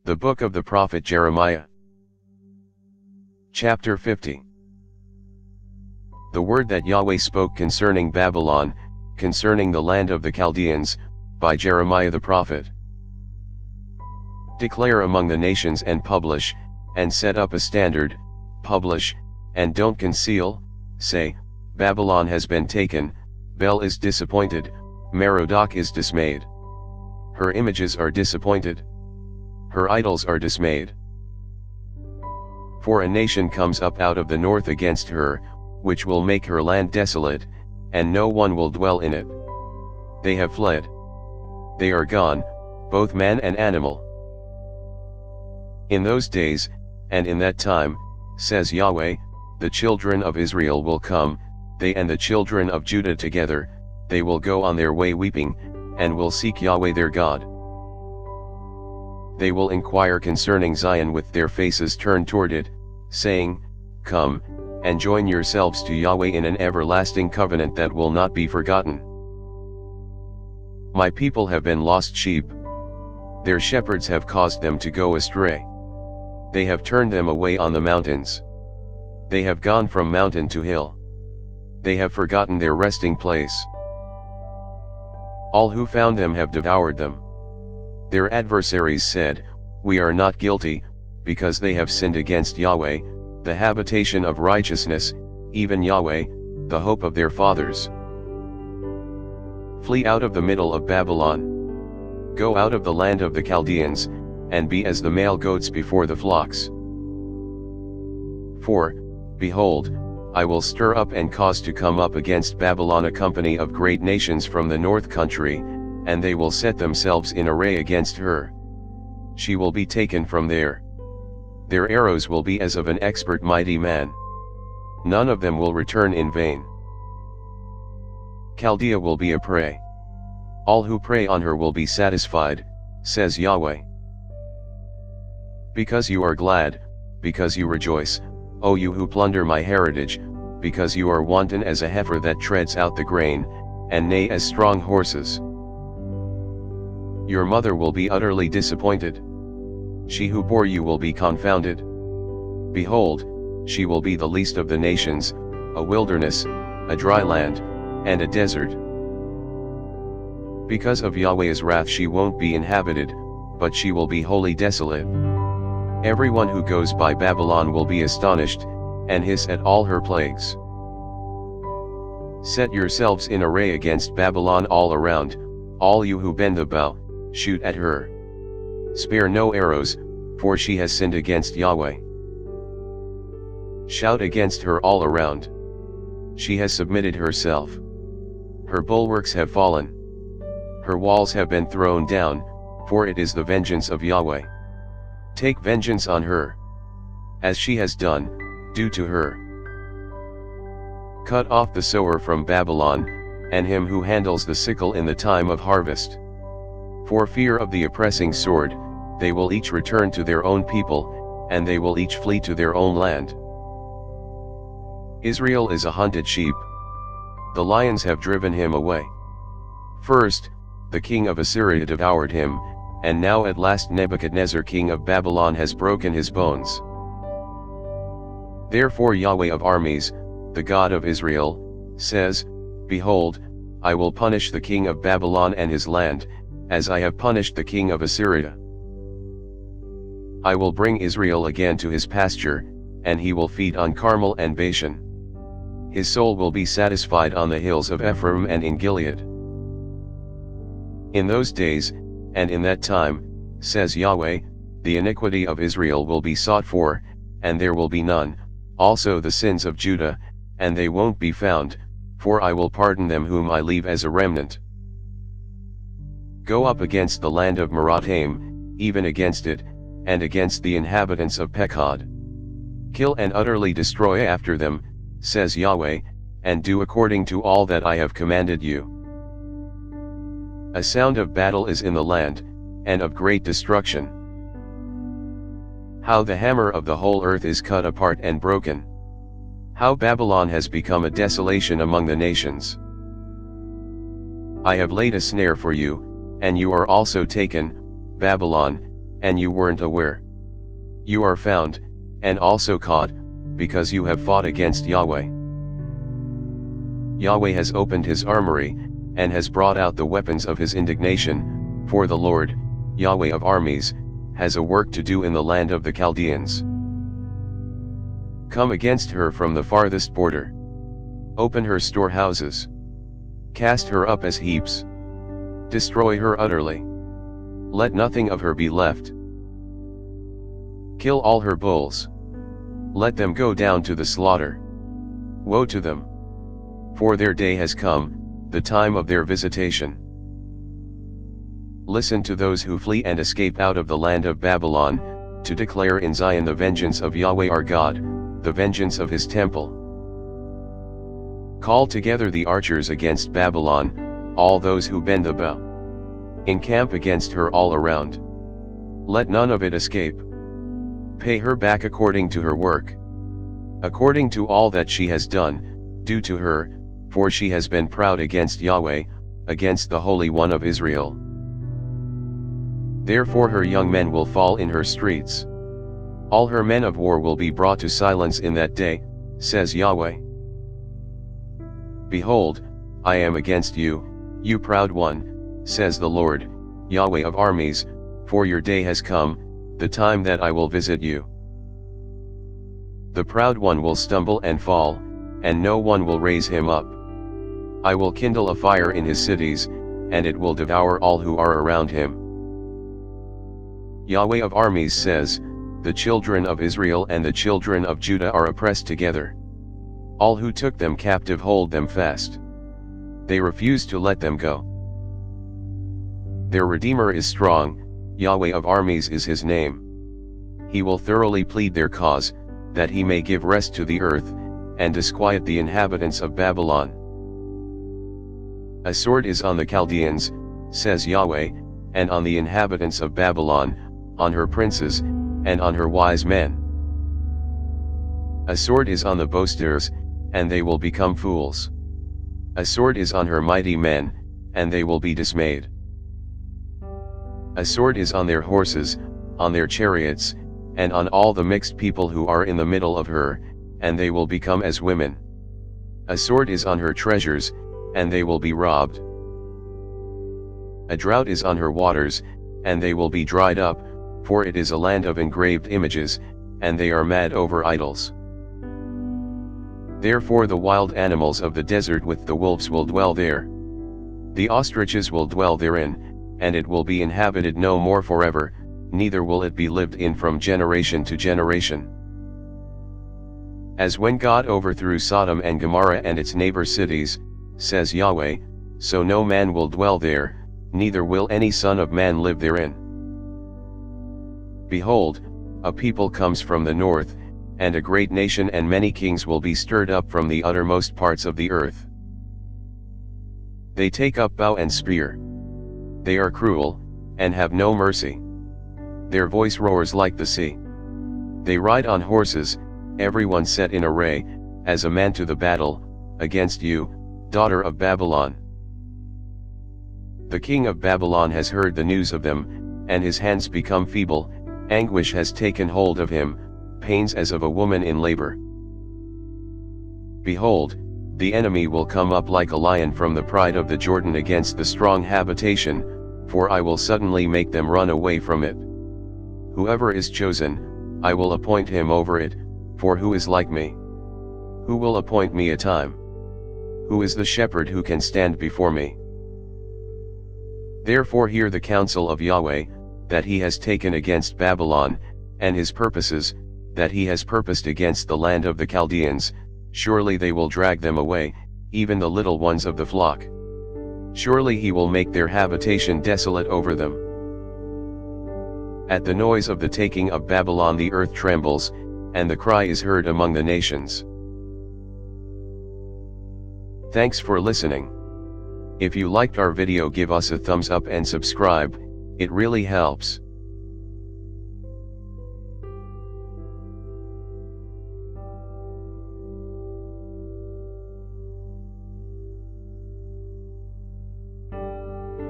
The Book of the Prophet Jeremiah. Chapter 50. The word that Yahweh spoke concerning Babylon, concerning the land of the Chaldeans, by Jeremiah the prophet. Declare among the nations and publish, and set up a standard, publish, and don't conceal, say, Babylon has been taken, Bel is disappointed, Merodach is dismayed. Her images are disappointed. Her idols are dismayed. For a nation comes up out of the north against her, which will make her land desolate, and no one will dwell in it. They have fled. They are gone, both man and animal. In those days, and in that time, says Yahweh, the children of Israel will come, they and the children of Judah together, they will go on their way weeping, and will seek Yahweh their God. They will inquire concerning Zion with their faces turned toward it, saying, Come, and join yourselves to Yahweh in an everlasting covenant that will not be forgotten. My people have been lost sheep. Their shepherds have caused them to go astray. They have turned them away on the mountains. They have gone from mountain to hill. They have forgotten their resting place. All who found them have devoured them. Their adversaries said, We are not guilty, because they have sinned against Yahweh, the habitation of righteousness, even Yahweh, the hope of their fathers. Flee out of the middle of Babylon. Go out of the land of the Chaldeans, and be as the male goats before the flocks. For, behold, I will stir up and cause to come up against Babylon a company of great nations from the north country, and they will set themselves in array against her. She will be taken from there. Their arrows will be as of an expert mighty man. None of them will return in vain. Chaldea will be a prey. All who prey on her will be satisfied, says Yahweh. Because you are glad, because you rejoice, O you who plunder my heritage, because you are wanton as a heifer that treads out the grain, and neigh as strong horses. Your mother will be utterly disappointed. She who bore you will be confounded. Behold, she will be the least of the nations, a wilderness, a dry land, and a desert. Because of Yahweh's wrath she won't be inhabited, but she will be wholly desolate. Everyone who goes by Babylon will be astonished, and hiss at all her plagues. Set yourselves in array against Babylon all around, all you who bend the bow, shoot at her. Spare no arrows, for she has sinned against Yahweh. Shout against her all around. She has submitted herself. Her bulwarks have fallen. Her walls have been thrown down, for it is the vengeance of Yahweh. Take vengeance on her. As she has done, do to her. Cut off the sower from Babylon, and him who handles the sickle in the time of harvest. For fear of the oppressing sword, they will each return to their own people, and they will each flee to their own land. Israel is a hunted sheep. The lions have driven him away. First, the king of Assyria devoured him, and now at last Nebuchadnezzar king of Babylon has broken his bones. Therefore Yahweh of armies, the God of Israel, says, Behold, I will punish the king of Babylon and his land, as I have punished the king of Assyria. I will bring Israel again to his pasture, and he will feed on Carmel and Bashan. His soul will be satisfied on the hills of Ephraim and in Gilead. In those days, and in that time, says Yahweh, the iniquity of Israel will be sought for, and there will be none, also the sins of Judah, and they won't be found, for I will pardon them whom I leave as a remnant. Go up against the land of Merodach, even against it, and against the inhabitants of Pekod. Kill and utterly destroy after them, says Yahweh, and do according to all that I have commanded you. A sound of battle is in the land, and of great destruction. How the hammer of the whole earth is cut apart and broken. How Babylon has become a desolation among the nations. I have laid a snare for you, and you are also taken, Babylon, and you weren't aware. You are found, and also caught, because you have fought against Yahweh. Yahweh has opened his armory, and has brought out the weapons of his indignation, for the Lord, Yahweh of armies, has a work to do in the land of the Chaldeans. Come against her from the farthest border. Open her storehouses. Cast her up as heaps. Destroy her utterly. Let nothing of her be left. Kill all her bulls. Let them go down to the slaughter. Woe to them! For their day has come, the time of their visitation. Listen to those who flee and escape out of the land of Babylon, to declare in Zion the vengeance of Yahweh our God, the vengeance of his temple. Call together the archers against Babylon, all those who bend the bow. Encamp against her all around. Let none of it escape. Pay her back according to her work. According to all that she has done, do to her, for she has been proud against Yahweh, against the Holy One of Israel. Therefore her young men will fall in her streets. All her men of war will be brought to silence in that day, says Yahweh. Behold, I am against you, you proud one, says the Lord, Yahweh of armies, for your day has come, the time that I will visit you. The proud one will stumble and fall, and no one will raise him up. I will kindle a fire in his cities, and it will devour all who are around him. Yahweh of armies says, the children of Israel and the children of Judah are oppressed together. All who took them captive hold them fast. They refuse to let them go. Their Redeemer is strong, Yahweh of armies is his name. He will thoroughly plead their cause, that he may give rest to the earth, and disquiet the inhabitants of Babylon. A sword is on the Chaldeans, says Yahweh, and on the inhabitants of Babylon, on her princes, and on her wise men. A sword is on the boasters, and they will become fools. A sword is on her mighty men, and they will be dismayed. A sword is on their horses, on their chariots, and on all the mixed people who are in the middle of her, and they will become as women. A sword is on her treasures, and they will be robbed. A drought is on her waters, and they will be dried up, for it is a land of engraved images, and they are mad over idols. Therefore the wild animals of the desert with the wolves will dwell there. The ostriches will dwell therein, and it will be inhabited no more forever, neither will it be lived in from generation to generation. As when God overthrew Sodom and Gomorrah and its neighbor cities, says Yahweh, so no man will dwell there, neither will any son of man live therein. Behold, a people comes from the north, and a great nation and many kings will be stirred up from the uttermost parts of the earth. They take up bow and spear. They are cruel, and have no mercy. Their voice roars like the sea. They ride on horses, everyone set in array, as a man to the battle, against you, daughter of Babylon. The king of Babylon has heard the news of them, and his hands become feeble, anguish has taken hold of him, pains as of a woman in labor. Behold, the enemy will come up like a lion from the pride of the Jordan against the strong habitation, for I will suddenly make them run away from it. Whoever is chosen, I will appoint him over it, for who is like me? Who will appoint me a time? Who is the shepherd who can stand before me? Therefore hear the counsel of Yahweh, that he has taken against Babylon, and his purposes, that he has purposed against the land of the Chaldeans. Surely they will drag them away, even the little ones of the flock. Surely he will make their habitation desolate over them. At the noise of the taking of Babylon the earth trembles, and the cry is heard among the nations. Thanks for listening. If you liked our video, give us a thumbs up and subscribe, it really helps.